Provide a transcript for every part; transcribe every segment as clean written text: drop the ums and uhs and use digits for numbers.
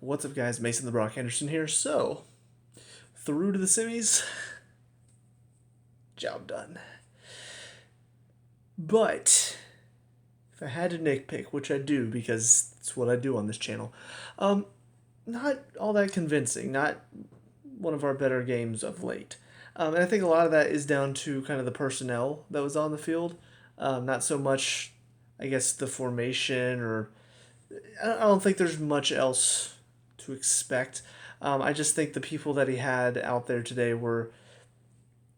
What's up, guys? Mason the Brock Henderson here. So, through to the semis, job done. But, if I had to nitpick, which I do because it's what I do on this channel, not all that convincing. Not one of our better games of late. And I think a lot of that is down to kind of the personnel that was on the field. Not so much, I guess, the formation or I don't think there's much else to expect. I just think the people that he had out there today were,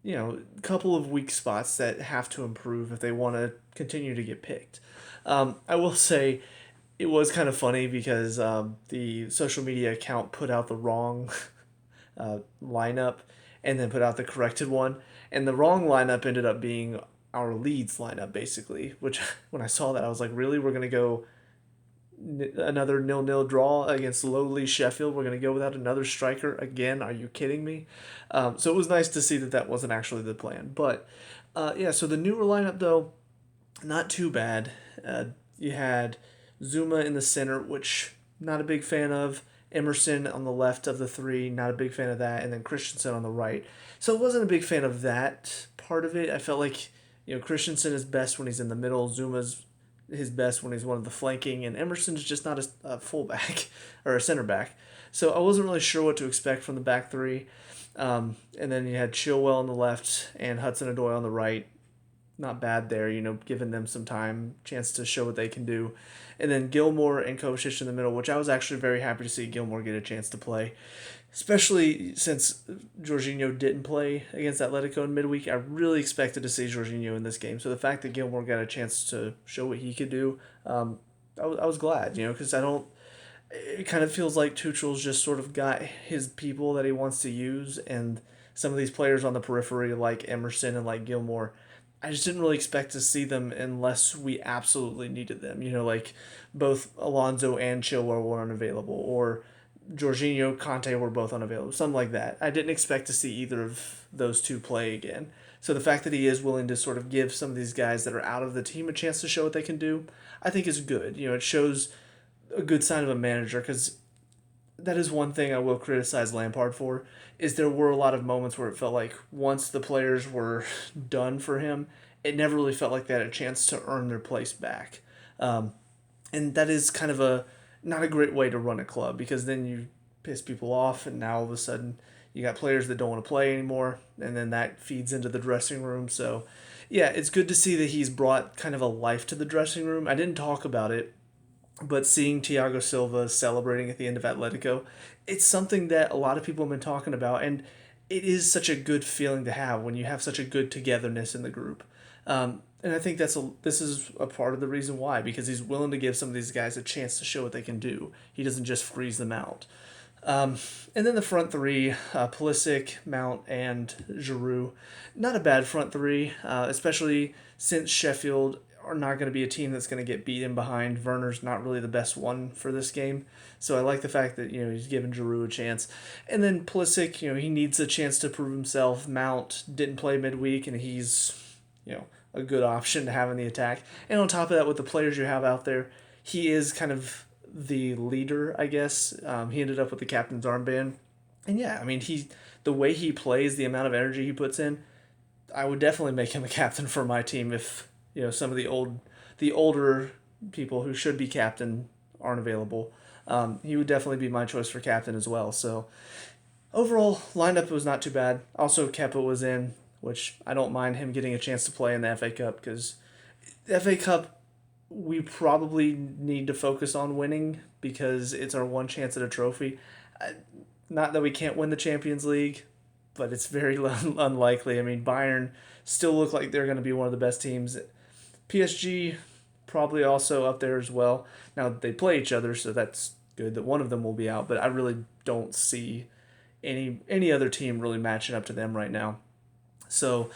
a couple of weak spots that have to improve if they want to continue to get picked. I will say it was kind of funny because the social media account put out the wrong lineup and then put out the corrected one. And the wrong lineup ended up being our Leeds lineup, basically, which when I saw that, I was like, really? We're going to go another 0-0 draw against lowly Sheffield. We're going to go without another striker again. Are you kidding me? So it was nice to see that that wasn't actually the plan. But yeah, so the newer lineup, though, not too bad. You had Zuma in the center, which not a big fan of. Emerson on the left of the three, not a big fan of that. And then Christensen on the right. So I wasn't a big fan of that part of it. I felt like, Christensen is best when he's in the middle. Zuma's his best when he's one of the flanking, and Emerson's just not a fullback or a center back. So I wasn't really sure what to expect from the back three. And then you had Chilwell on the left and Hudson-Odoi on the right. Not bad there, giving them some time, chance to show what they can do. And then Gilmore and Kovacic in the middle, which I was actually very happy to see Gilmore get a chance to play. Especially since Jorginho didn't play against Atletico in midweek. I really expected to see Jorginho in this game. So the fact that Gilmore got a chance to show what he could do, I was glad, because it kind of feels like Tuchel's just sort of got his people that he wants to use, and some of these players on the periphery like Emerson and like Gilmore, I just didn't really expect to see them unless we absolutely needed them. Like both Alonso and Chilwell were unavailable, or Jorginho, Conte were both unavailable, something like that. I didn't expect to see either of those two play again. So the fact that he is willing to sort of give some of these guys that are out of the team a chance to show what they can do, I think is good. It shows a good sign of a manager, because that is one thing I will criticize Lampard for, is there were a lot of moments where it felt like once the players were done for him, it never really felt like they had a chance to earn their place back. And that is kind of not a great way to run a club, because then you piss people off, and now all of a sudden you got players that don't want to play anymore, and then that feeds into the dressing room. So yeah, it's good to see that he's brought kind of a life to the dressing room. I didn't talk about it, but seeing Thiago Silva celebrating at the end of Atletico, it's something that a lot of people have been talking about, and it is such a good feeling to have when you have such a good togetherness in the group. And I think this is a part of the reason why, because he's willing to give some of these guys a chance to show what they can do. He doesn't just freeze them out. And then the front three, Pulisic, Mount, and Giroud. Not a bad front three, especially since Sheffield are not going to be a team that's going to get beaten behind. Werner's not really the best one for this game. So I like the fact that, he's giving Giroud a chance. And then Pulisic, he needs a chance to prove himself. Mount didn't play midweek, and he's, a good option to have in the attack. And on top of that, with the players you have out there, he is kind of the leader, I guess. He ended up with the captain's armband. And yeah, I mean, the way he plays, the amount of energy he puts in, I would definitely make him a captain for my team if, some of the older people who should be captain aren't available. He would definitely be my choice for captain as well. So overall, lineup was not too bad. Also, Kepa was in, which I don't mind him getting a chance to play in the FA Cup, because the FA Cup, we probably need to focus on winning because it's our one chance at a trophy. Not that we can't win the Champions League, but it's very unlikely. I mean, Bayern still look like they're going to be one of the best teams. PSG probably also up there as well. Now, they play each other, so that's good that one of them will be out, but I really don't see any other team really matching up to them right now. So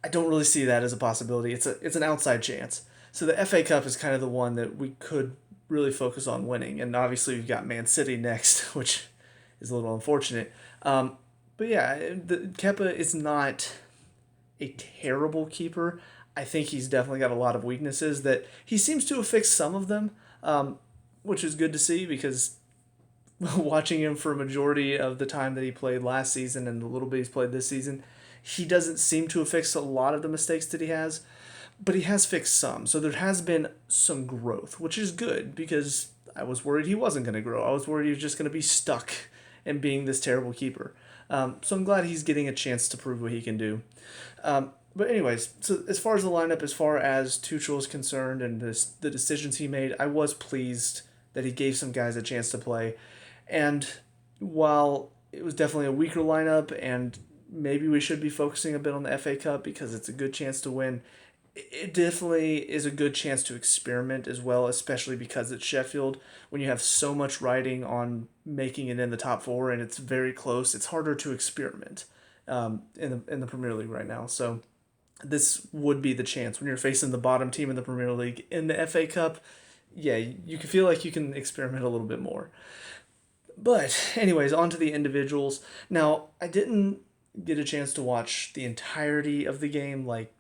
I don't really see that as a possibility. It's an outside chance. So the FA Cup is kind of the one that we could really focus on winning. And obviously we've got Man City next, which is a little unfortunate. But yeah, Kepa is not a terrible keeper. I think he's definitely got a lot of weaknesses that he seems to have fixed some of them, which is good to see, because watching him for a majority of the time that he played last season and the little bit he's played this season, he doesn't seem to have fixed a lot of the mistakes that he has, but he has fixed some. So there has been some growth, which is good because I was worried he wasn't going to grow. I was worried he was just going to be stuck and being this terrible keeper. So I'm glad he's getting a chance to prove what he can do. But anyways, so as far as the lineup, as far as Tuchel is concerned and the decisions he made, I was pleased that he gave some guys a chance to play. And while it was definitely a weaker lineup and maybe we should be focusing a bit on the FA Cup because it's a good chance to win, it definitely is a good chance to experiment as well, especially because it's Sheffield. When you have so much riding on making it in the top four and it's very close, it's harder to experiment in the Premier League right now. So this would be the chance when you're facing the bottom team in the Premier League in the FA Cup. Yeah, you can feel like you can experiment a little bit more. But anyways, on to the individuals. Now, I didn't get a chance to watch the entirety of the game. Like,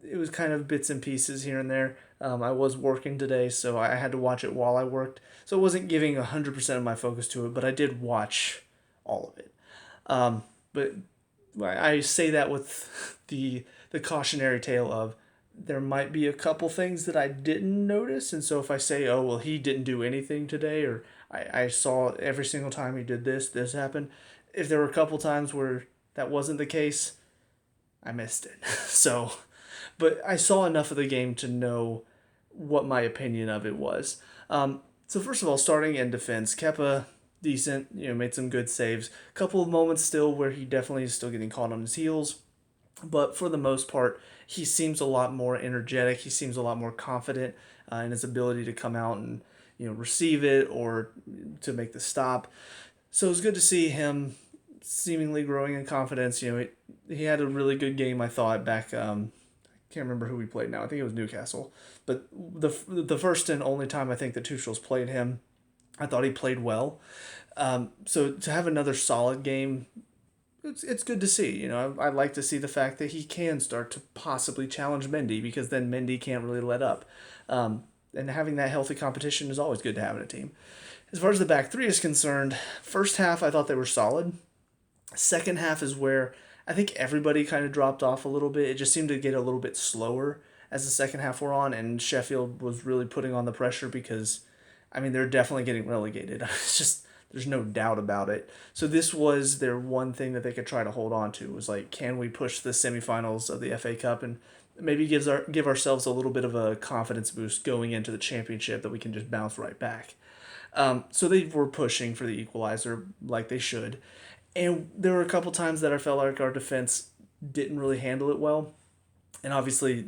it was kind of bits and pieces here and there. I was working today, so I had to watch it while I worked. So I wasn't giving 100% of my focus to it, but I did watch all of it. But I say that with the cautionary tale of there might be a couple things that I didn't notice, and so if I say, oh well, he didn't do anything today, or I saw every single time he did this happened. If there were a couple times where that wasn't the case, I missed it. So, but I saw enough of the game to know what my opinion of it was. So first of all, starting in defense, Kepa decent, made some good saves. Couple of moments still where he definitely is still getting caught on his heels, but for the most part, he seems a lot more energetic. He seems a lot more confident in his ability to come out and receive it or to make the stop. So it was good to see him seemingly growing in confidence. He had a really good game, I thought, back. I can't remember who we played now. I think it was Newcastle. But the first and only time I think that Tuchel's played him, I thought he played well. So to have another solid game, it's good to see. I like to see the fact that he can start to possibly challenge Mendy because then Mendy can't really let up. And having that healthy competition is always good to have in a team. As far as the back three is concerned, first half I thought they were solid. Second half is where I think everybody kind of dropped off a little bit. It just seemed to get a little bit slower as the second half wore on, and Sheffield was really putting on the pressure because, I mean, they're definitely getting relegated. It's just, there's no doubt about it. So this was their one thing that they could try to hold on to was like, can we push the semifinals of the FA Cup and maybe give ourselves a little bit of a confidence boost going into the championship that we can just bounce right back. So they were pushing for the equalizer like they should. And there were a couple times that I felt like our defense didn't really handle it well. And obviously,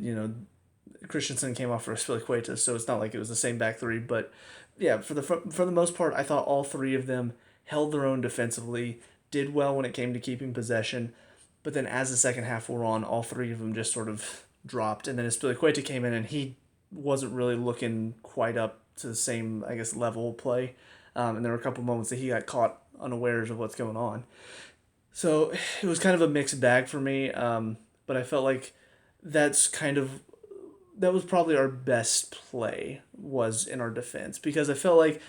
Christensen came off for Spilicueta, so it's not like it was the same back three. But yeah, for the most part, I thought all three of them held their own defensively, did well when it came to keeping possession. But then as the second half wore on, all three of them just sort of dropped. And then Spilicueta came in and he wasn't really looking quite up to the same, I guess, level of play. And there were a couple moments that he got caught unawares of what's going on. So it was kind of a mixed bag for me, but I felt like that was probably our best play was in our defense because I felt like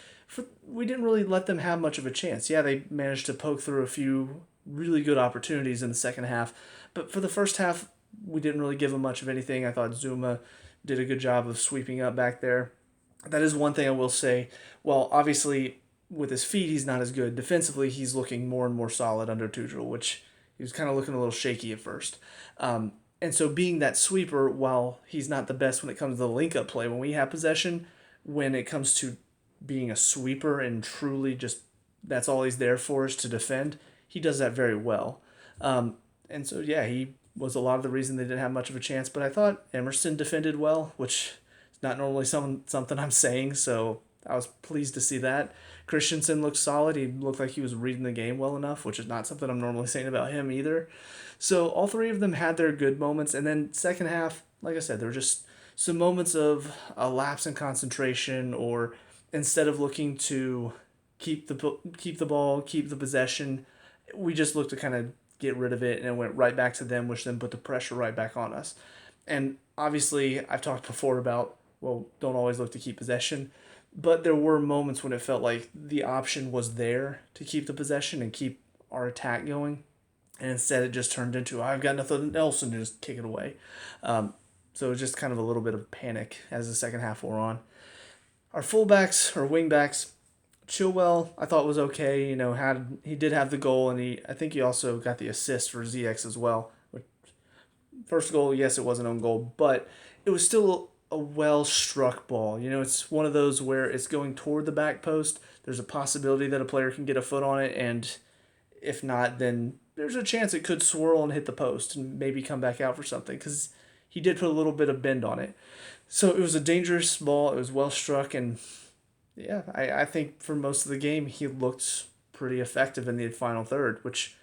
we didn't really let them have much of a chance. Yeah, they managed to poke through a few really good opportunities in the second half, but for the first half, we didn't really give them much of anything. I thought Zuma did a good job of sweeping up back there. That is one thing I will say. Well, obviously, with his feet, he's not as good. Defensively, he's looking more and more solid under Tuchel, which he was kind of looking a little shaky at first. And so being that sweeper, while he's not the best when it comes to the link-up play, when we have possession, when it comes to being a sweeper and truly just that's all he's there for is to defend, he does that very well. And so, yeah, he was a lot of the reason they didn't have much of a chance. But I thought Emerson defended well, which is not normally something I'm saying, so I was pleased to see that. Christensen looked solid. He looked like he was reading the game well enough, which is not something I'm normally saying about him either. So all three of them had their good moments. And then second half, like I said, there were just some moments of a lapse in concentration or instead of looking to keep the ball, keep the possession, we just looked to kind of get rid of it and it went right back to them, which then put the pressure right back on us. And obviously, I've talked before about, well, don't always look to keep possession. but there were moments when it felt like the option was there to keep the possession and keep our attack going. And instead, it just turned into, I've got nothing else, and just kick it away. So it was just kind of a little bit of panic as the second half wore on. Our fullbacks or wingbacks, Chilwell, I thought was okay. He did have the goal, and I think he also got the assist for ZX as well. First goal, yes, it was an own goal, but it was still a well struck ball. It's one of those where it's going toward the back post. There's a possibility that a player can get a foot on it, and if not, then there's a chance it could swirl and hit the post and maybe come back out for something, because he did put a little bit of bend on it. So it was a dangerous ball. It was well struck, and yeah, I think for most of the game he looked pretty effective in the final third, which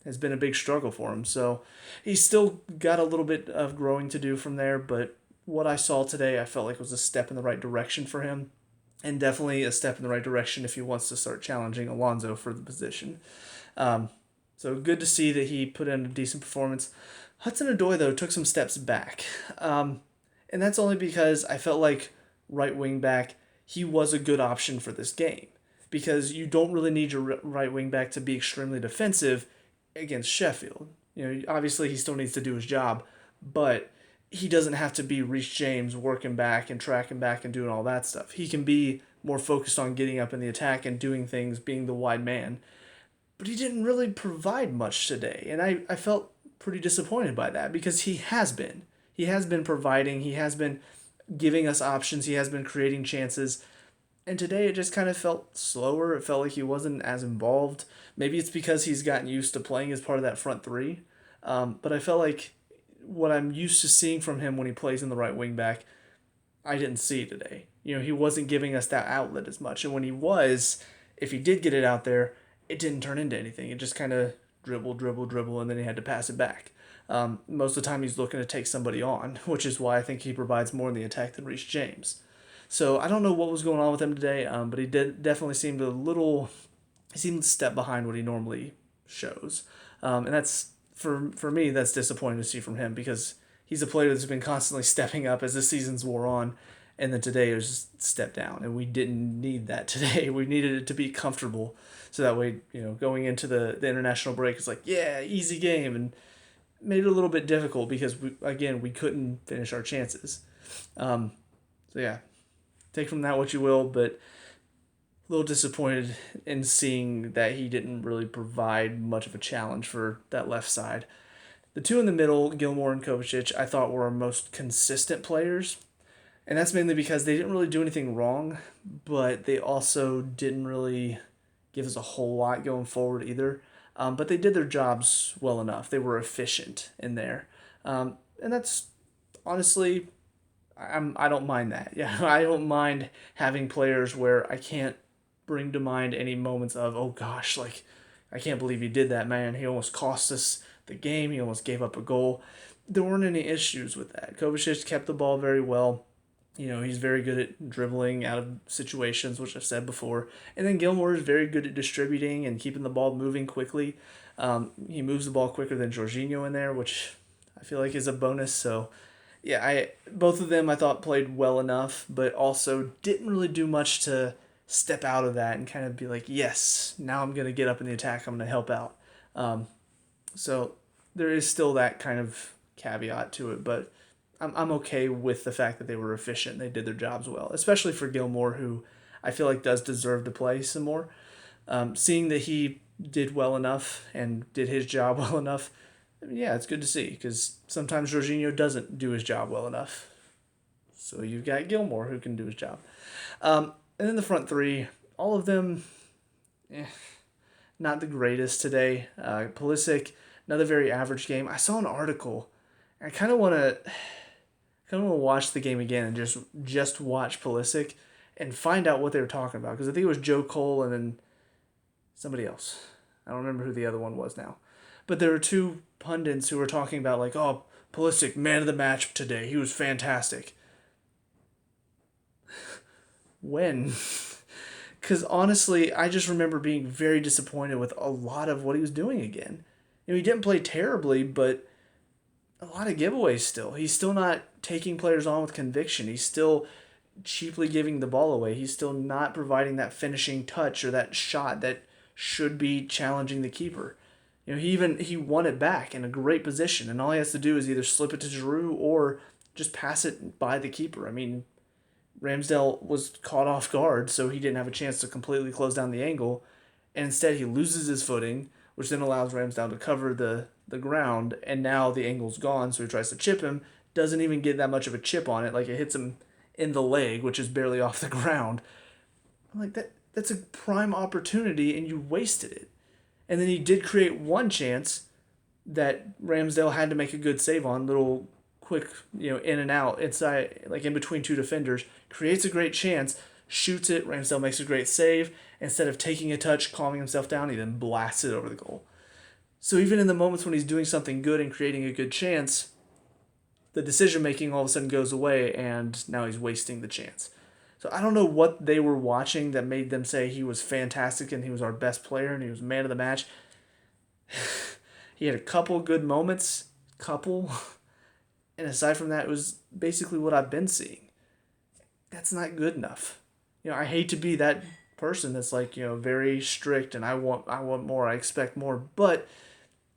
has been a big struggle for him. So he's still got a little bit of growing to do from there, but what I saw today I felt like was a step in the right direction for him, and definitely a step in the right direction if he wants to start challenging Alonso for the position. So good to see that he put in a decent performance. Hudson-Odoi, though, took some steps back. And that's only because I felt like right wing back, he was a good option for this game. Because you don't really need your right wing back to be extremely defensive against Sheffield. Obviously he still needs to do his job, but he doesn't have to be Reece James working back and tracking back and doing all that stuff. He can be more focused on getting up in the attack and doing things, being the wide man. But he didn't really provide much today, and I felt pretty disappointed by that, because he has been. He has been providing, he has been giving us options, he has been creating chances. And today it just kind of felt slower. It felt like he wasn't as involved. Maybe it's because he's gotten used to playing as part of that front three. But I felt like what I'm used to seeing from him when he plays in the right wing back, I didn't see today. He wasn't giving us that outlet as much. And when he was, if he did get it out there, it didn't turn into anything. It just kind of dribble, and then he had to pass it back. Most of the time he's looking to take somebody on, which is why I think he provides more in the attack than Reece James. So I don't know what was going on with him today, but he definitely seemed he seemed a step behind what he normally shows. And that's, for me, that's disappointing to see from him, because he's a player that's been constantly stepping up as the seasons wore on, and then today it was just step down, and we didn't need that today. We needed it to be comfortable, so that way, going into the international break, it's like, yeah, easy game, and made it a little bit difficult because, we couldn't finish our chances. So yeah, take from that what you will, but a little disappointed in seeing that he didn't really provide much of a challenge for that left side. The two in the middle, Gilmore and Kovacic, I thought were our most consistent players. And that's mainly because they didn't really do anything wrong, but they also didn't really give us a whole lot going forward either. But they did their jobs well enough. They were efficient in there. And that's honestly, I don't mind that. Yeah, I don't mind having players where I can't bring to mind any moments of, oh gosh, like, I can't believe he did that, man. He almost cost us the game. He almost gave up a goal. There weren't any issues with that. Kovacic kept the ball very well. He's very good at dribbling out of situations, which I've said before. And then Gilmore is very good at distributing and keeping the ball moving quickly. He moves the ball quicker than Jorginho in there, which I feel like is a bonus. So, yeah, both of them I thought played well enough, but also didn't really do much to step out of that and kind of be like, yes, now I'm going to get up in the attack. I'm going to help out. So there is still that kind of caveat to it, but I'm okay with the fact that they were efficient. They did their jobs well, especially for Gilmore, who I feel like does deserve to play some more. Seeing that he did well enough and did his job well enough, yeah, it's good to see, because sometimes Jorginho doesn't do his job well enough. So you've got Gilmore who can do his job. And then the front three, all of them, not the greatest today. Pulisic, another very average game. I saw an article. I kind of want to watch the game again and just watch Pulisic and find out what they were talking about, because I think it was Joe Cole and then somebody else. I don't remember who the other one was now. But there were two pundits who were talking about, like, oh, Pulisic, man of the match today. He was fantastic. When? Because honestly, I just remember being very disappointed with a lot of what he was doing again. He didn't play terribly, but a lot of giveaways still. He's still not taking players on with conviction. He's still cheaply giving the ball away. He's still not providing that finishing touch or that shot that should be challenging the keeper. He won it back in a great position, and all he has to do is either slip it to Giroud or just pass it by the keeper. I mean, Ramsdale was caught off guard, so he didn't have a chance to completely close down the angle, and instead he loses his footing, which then allows Ramsdale to cover the ground, and now the angle's gone, so he tries to chip him, doesn't even get that much of a chip on it, like it hits him in the leg, which is barely off the ground. I'm like, that's a prime opportunity, and you wasted it. And then he did create one chance that Ramsdale had to make a good save on, little quick, in and out, inside, like in between two defenders, creates a great chance, shoots it, Ramsdale makes a great save. Instead of taking a touch, calming himself down, he then blasts it over the goal. So even in the moments when he's doing something good and creating a good chance, the decision making all of a sudden goes away, and now he's wasting the chance. So I don't know what they were watching that made them say he was fantastic and he was our best player and he was man of the match. He had a couple good moments, and aside from that, it was basically what I've been seeing. That's not good enough. I hate to be that person that's like, very strict and I want more, I expect more, but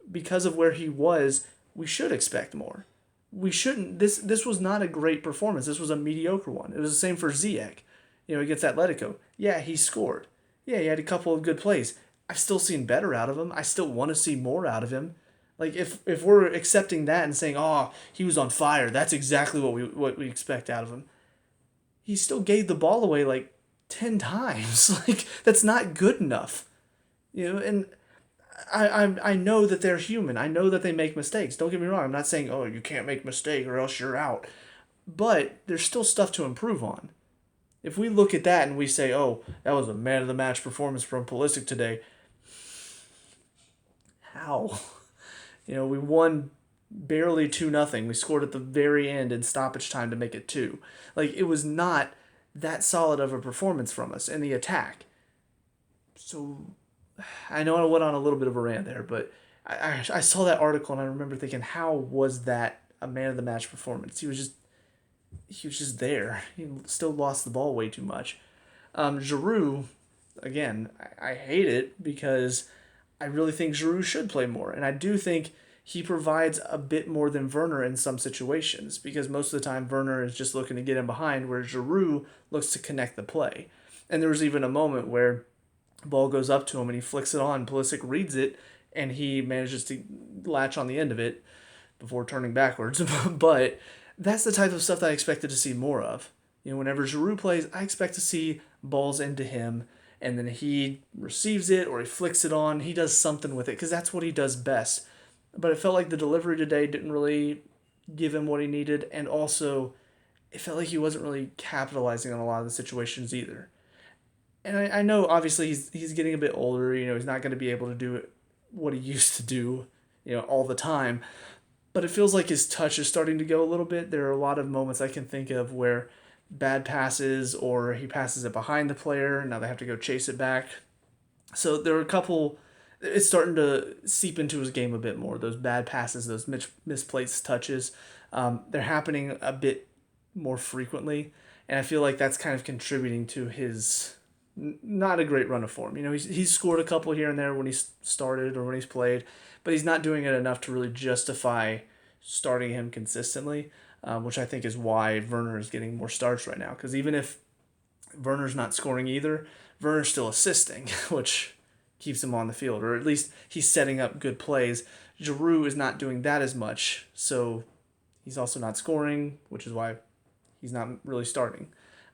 because of where he was, we should expect more. We shouldn't. This was not a great performance. This was a mediocre one. It was the same for Ziyech, against Atletico. Yeah, he scored. Yeah, he had a couple of good plays. I've still seen better out of him. I still want to see more out of him. Like if we're accepting that and saying, "Oh, he was on fire," that's exactly what we expect out of him. He still gave the ball away like 10 times. Like that's not good enough. And I know that they're human. I know that they make mistakes. Don't get me wrong. I'm not saying, oh, you can't make a mistake or else you're out. But there's still stuff to improve on. If we look at that and we say, oh, that was a man of the match performance from Pulisic today, how? We won barely 2-0. We scored at the very end in stoppage time to make it 2. Like, it was not that solid of a performance from us in the attack. So I know I went on a little bit of a rant there, but I saw that article and I remember thinking, how was that a man of the match performance? He was just there. He still lost the ball way too much. Giroud, again, I hate it because I really think Giroud should play more, and I do think he provides a bit more than Werner in some situations because most of the time Werner is just looking to get in behind, where Giroud looks to connect the play. And there was even a moment where ball goes up to him and he flicks it on. Pulisic reads it and he manages to latch on the end of it before turning backwards. But that's the type of stuff that I expected to see more of. Whenever Giroud plays, I expect to see balls into him and then he receives it or he flicks it on. He does something with it because that's what he does best. But it felt like the delivery today didn't really give him what he needed, and also it felt like he wasn't really capitalizing on a lot of the situations either. And I know obviously he's getting a bit older. He's not going to be able to do what he used to do, all the time. But it feels like his touch is starting to go a little bit. There are a lot of moments I can think of where bad passes or he passes it behind the player. Now they have to go chase it back. So there are a couple. It's starting to seep into his game a bit more. Those bad passes, those misplaced touches, they're happening a bit more frequently, and I feel like that's kind of contributing to his not a great run of form. He's scored a couple here and there when he's started or when he's played, but he's not doing it enough to really justify starting him consistently, which I think is why Werner is getting more starts right now. Because even if Werner's not scoring either, Werner's still assisting, which keeps him on the field, or at least he's setting up good plays. Giroud is not doing that as much, so he's also not scoring, which is why he's not really starting.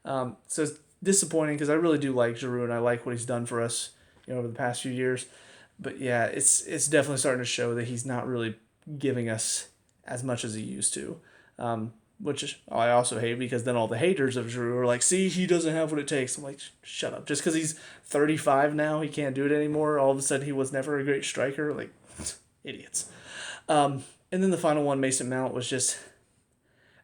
So it's disappointing because I really do like Giroud and I like what he's done for us, over the past few years. But yeah, it's definitely starting to show that he's not really giving us as much as he used to. Which I also hate because then all the haters of Giroud are like, see, he doesn't have what it takes. I'm like, shut up. Just because he's 35 now, he can't do it anymore. All of a sudden, he was never a great striker. Like, idiots. And then the final one, Mason Mount, was just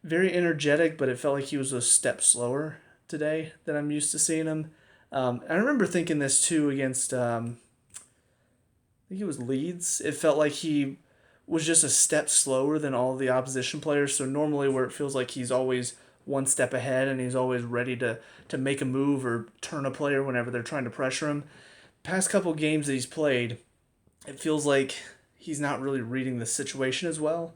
very energetic, but it felt like he was a step slower today than I'm used to seeing him. I remember thinking this too against, I think it was Leeds. It felt like he was just a step slower than all the opposition players. So normally where it feels like he's always one step ahead, and he's always ready to make a move or turn a player whenever they're trying to pressure him. Past couple games that he's played, it feels like he's not really reading the situation as well.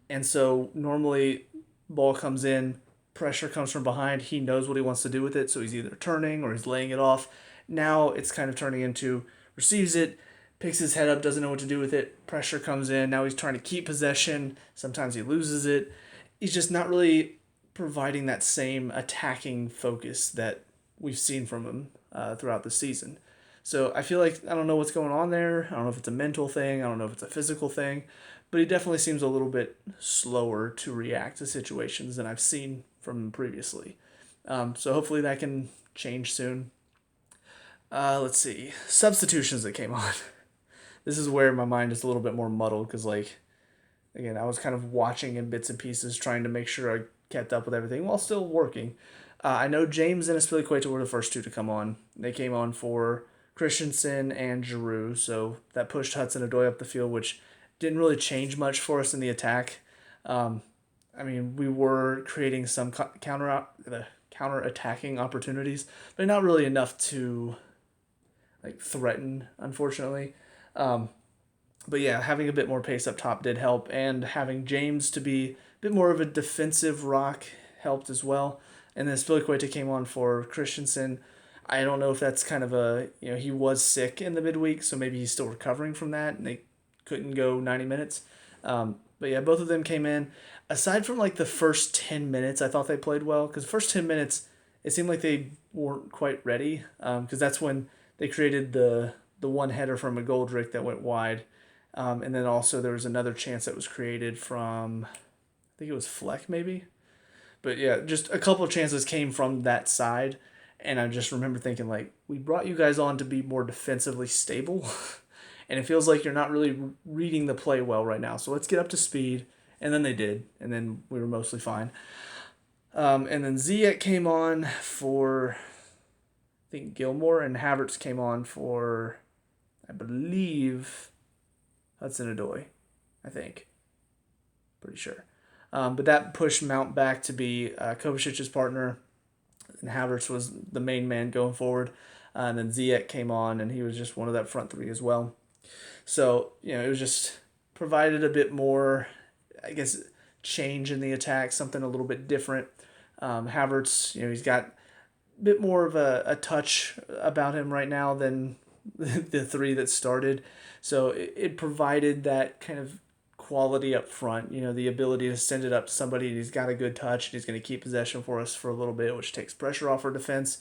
And so normally ball comes in, pressure comes from behind, he knows what he wants to do with it, so he's either turning or he's laying it off. Now it's kind of turning into receives it, picks his head up, doesn't know what to do with it, pressure comes in, now he's trying to keep possession, sometimes he loses it. He's just not really providing that same attacking focus that we've seen from him throughout the season. So I feel like I don't know what's going on there. I don't know if it's a mental thing. I don't know if it's a physical thing, but he definitely seems a little bit slower to react to situations than I've seen from him previously. So hopefully that can change soon. Let's see. Substitutions that came on. This is where my mind is a little bit more muddled because, like, again, I was kind of watching in bits and pieces, trying to make sure I kept up with everything while still working. I know James and Aspilicueta were the first two to come on. They came on for Christensen and Giroux, so that pushed Hudson-Odoi up the field, which didn't really change much for us in the attack. I mean, we were creating some counter attacking opportunities, but not really enough to like threaten, unfortunately. But yeah, having a bit more pace up top did help, and having James to be a bit more of a defensive rock helped as well. And then Spilicueta came on for Christensen. I don't know if that's kind of he was sick in the midweek, so maybe he's still recovering from that, and they couldn't go 90 minutes. But yeah, both of them came in. Aside from like the first 10 minutes, I thought they played well, because the first 10 minutes, it seemed like they weren't quite ready, because that's when they created the one header from a McGoldrick that went wide. And then also there was another chance that was created from, I think it was Fleck maybe. But yeah, just a couple of chances came from that side. And I just remember thinking, like, we brought you guys on to be more defensively stable. And it feels like you're not really reading the play well right now. So let's get up to speed. And then they did. And then we were mostly fine. And then Ziyech came on for, I think, Gilmore. And Havertz came on for, I believe, Hudson-Odoi, I think. Pretty sure. But that pushed Mount back to be Kovacic's partner. And Havertz was the main man going forward. And then Ziyech came on, and he was just one of that front three as well. So, it was just provided a bit more, I guess, change in the attack, something a little bit different. Havertz, he's got a bit more of a touch about him right now than the three that started. So it provided that kind of quality up front, the ability to send it up to somebody, and he's got a good touch, and he's going to keep possession for us for a little bit, which takes pressure off our defense.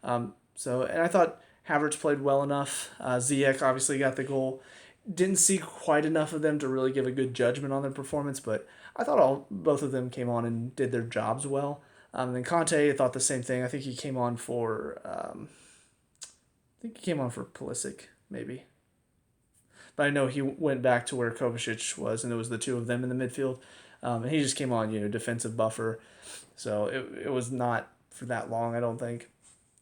And I thought Havertz played well enough. Ziyech obviously got the goal. Didn't see quite enough of them to really give a good judgment on their performance, but I thought both of them came on and did their jobs well. And then Conte, I thought the same thing. I think he came on for Pulisic, maybe. But I know he went back to where Kovacic was, and it was the two of them in the midfield. And he just came on, defensive buffer. So it was not for that long, I don't think.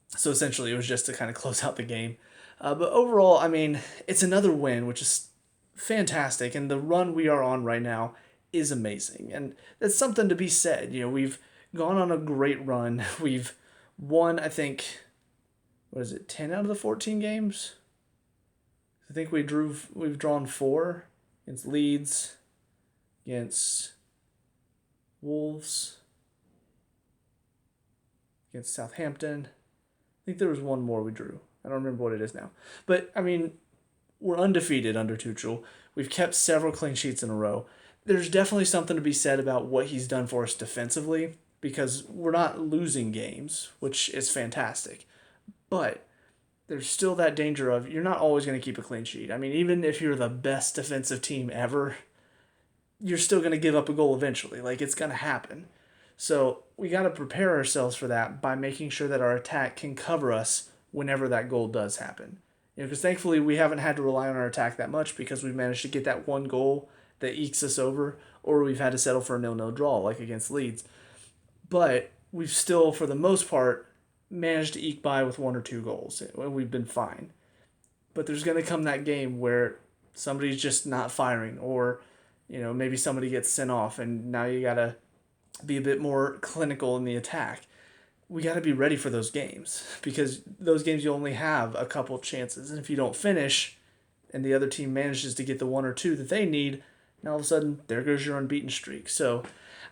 So essentially, it was just to kind of close out the game. But overall, I mean, it's another win, which is fantastic. And the run we are on right now is amazing. And that's something to be said. We've gone on a great run. We've won, I think, 10 out of the 14 games? I think we've drawn 4 against Leeds, against Wolves, against Southampton. I think there was one more we drew. I don't remember what it is now. But, I mean, we're undefeated under Tuchel. We've kept several clean sheets in a row. There's definitely something to be said about what he's done for us defensively, because we're not losing games, which is fantastic. But there's still that danger of you're not always going to keep a clean sheet. I mean, even if you're the best defensive team ever, you're still going to give up a goal eventually. Like, it's going to happen. So we got to prepare ourselves for that by making sure that our attack can cover us whenever that goal does happen. Because thankfully we haven't had to rely on our attack that much, because we've managed to get that one goal that ekes us over, or we've had to settle for a 0-0 draw like against Leeds. But we've still, for the most part, managed to eke by with 1 or 2 goals. We've been fine. But there's going to come that game where somebody's just not firing, or maybe somebody gets sent off, and now you got to be a bit more clinical in the attack. We got to be ready for those games because those games you only have a couple chances. And if you don't finish and the other team manages to get the one or two that they need, now all of a sudden there goes your unbeaten streak. So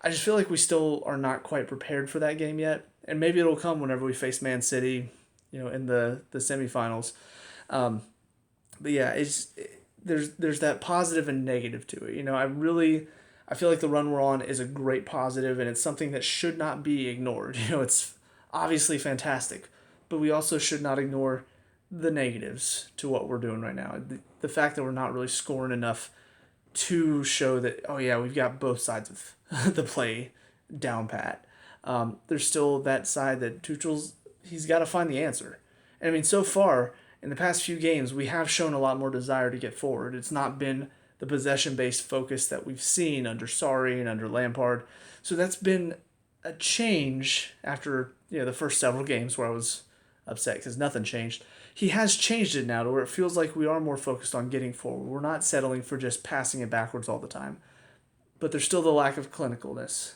I just feel like we still are not quite prepared for that game yet. And maybe it'll come whenever we face Man City, in the semifinals. But yeah, there's that positive and negative to it. I feel like the run we're on is a great positive, and it's something that should not be ignored. It's obviously fantastic, but we also should not ignore the negatives to what we're doing right now. The fact that we're not really scoring enough to show that, oh yeah, we've got both sides of the play down pat. There's still that side that he's got to find the answer. And I mean, so far in the past few games, we have shown a lot more desire to get forward. It's not been the possession-based focus that we've seen under Sarri and under Lampard. So that's been a change after the first several games where I was upset because nothing changed. He has changed it now to where it feels like we are more focused on getting forward. We're not settling for just passing it backwards all the time. But there's still the lack of clinicalness.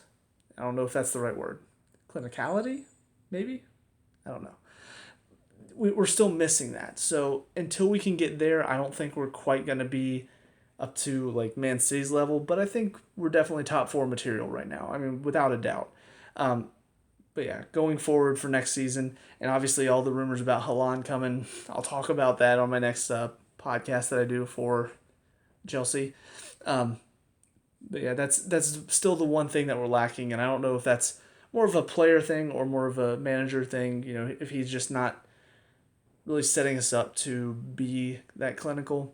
I don't know if that's the right word. Clinicality? Maybe? I don't know. We're still missing that. So until we can get there, I don't think we're quite going to be up to like Man City's level, but I think we're definitely top four material right now. I mean, without a doubt. But yeah, going forward for next season, and obviously all the rumors about Haaland coming, I'll talk about that on my next podcast that I do for Chelsea. But yeah, that's still the one thing that we're lacking, and I don't know if that's more of a player thing or more of a manager thing. If he's just not really setting us up to be that clinical,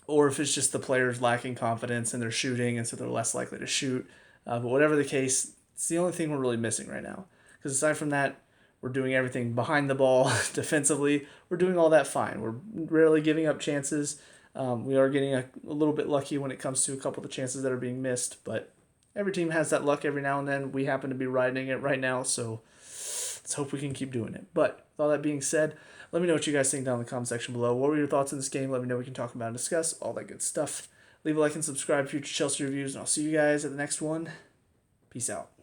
or if it's just the players lacking confidence and they're shooting, and so they're less likely to shoot. But whatever the case, it's the only thing we're really missing right now. Because aside from that, we're doing everything behind the ball, defensively. We're doing all that fine. We're rarely giving up chances. We are getting a little bit lucky when it comes to a couple of the chances that are being missed, but every team has that luck every now and then. We happen to be riding it right now, so let's hope we can keep doing it. But with all that being said, let me know what you guys think down in the comment section below. What were your thoughts on this game? Let me know. We can talk about and discuss all that good stuff. Leave a like and subscribe for future Chelsea reviews, and I'll see you guys at the next one. Peace out.